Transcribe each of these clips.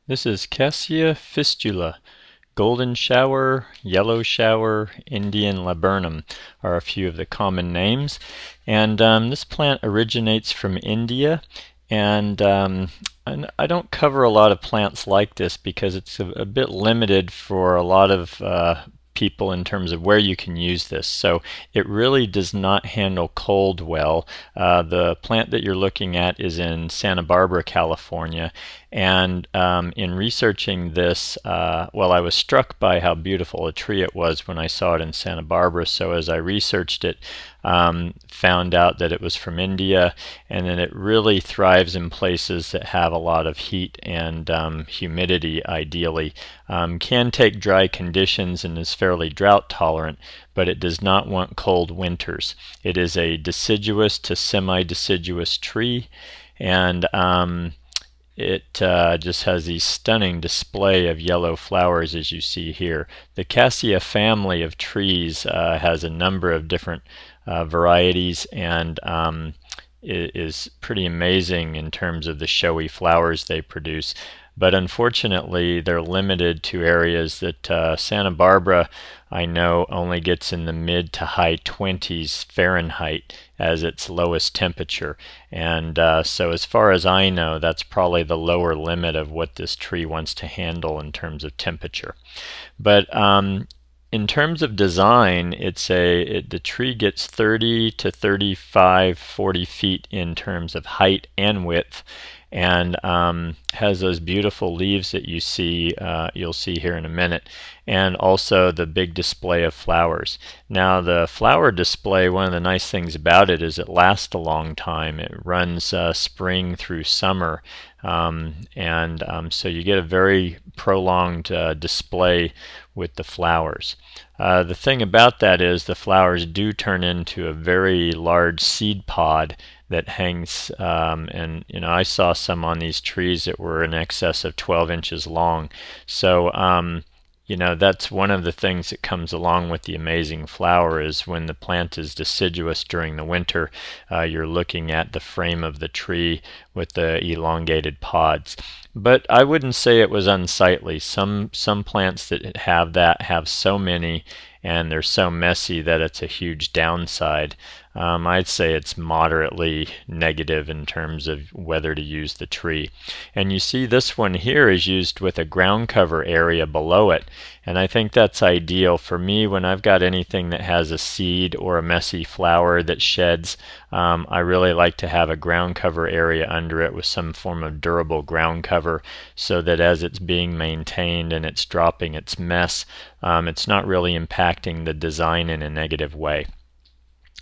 This is Cassia fistula. Golden shower, yellow shower, Indian laburnum are a few of the common names. And this plant originates from India. And I don't cover a lot of plants like this because it's a bit limited for a lot of people in terms of where you can use this. So it really does not handle cold well. The plant that you're looking at is in Santa Barbara, California. And in researching this, well, I was struck by how beautiful a tree it was when I saw it in Santa Barbara. So as I researched it, found out that it was from India and that it really thrives in places that have a lot of heat and humidity ideally. Can take dry conditions and is fairly drought tolerant, but it does not want cold winters. It is a deciduous to semi-deciduous tree, and it just has these stunning display of yellow flowers as you see here. The Cassia family of trees has a number of different varieties, and it is pretty amazing in terms of the showy flowers they produce. But unfortunately, they're limited to areas that Santa Barbara, I know, only gets in the mid to high 20s Fahrenheit as its lowest temperature. And so as far as I know, that's probably the lower limit of what this tree wants to handle in terms of temperature. But in terms of design, the tree gets 30 to 35, 40 feet in terms of height and width, and has those beautiful leaves that you'll see here in a minute, and also the big display of flowers. Now the flower display, one of the nice things about it is it lasts a long time. It runs spring through summer, so you get a very prolonged display with the flowers. The thing about that is the flowers do turn into a very large seed pod that hangs, and I saw some on these trees that were in excess of 12 inches long. So that's one of the things that comes along with the amazing flower is when the plant is deciduous during the winter, you're looking at the frame of the tree with the elongated pods. But I wouldn't say it was unsightly. Some plants that have so many, and they're so messy that it's a huge downside. I'd say it's moderately negative in terms of whether to use the tree. And you see this one here is used with a ground cover area below it, and I think that's ideal for me when I've got anything that has a seed or a messy flower that sheds. I really like to have a ground cover area under it with some form of durable ground cover so that as it's being maintained and it's dropping its mess, it's not really impacting the design in a negative way.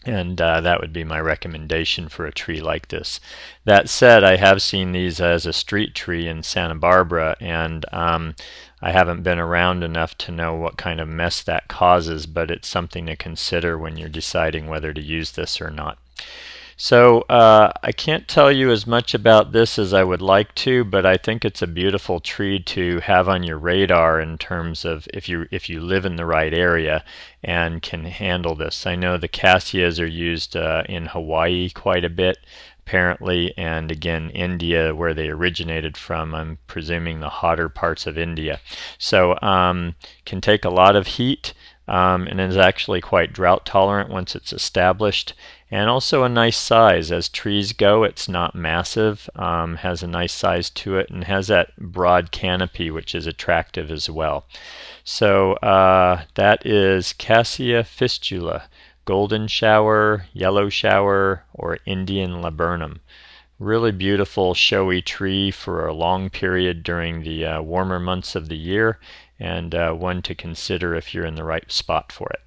And that would be my recommendation for a tree like this. That said, I have seen these as a street tree in Santa Barbara, and I haven't been around enough to know what kind of mess that causes, but it's something to consider when you're deciding whether to use this or not. So I can't tell you as much about this as I would like to, but I think it's a beautiful tree to have on your radar in terms of if you live in the right area and can handle this. I know the cassias are used in Hawaii quite a bit, apparently, and again India where they originated from. I'm presuming the hotter parts of India. So can take a lot of heat. And is actually quite drought tolerant once it's established, and also a nice size. As trees go, it's not massive, has a nice size to it, and has that broad canopy which is attractive as well. So that is Cassia fistula, golden shower, yellow shower, or Indian laburnum. Really beautiful showy tree for a long period during the warmer months of the year, and one to consider if you're in the right spot for it.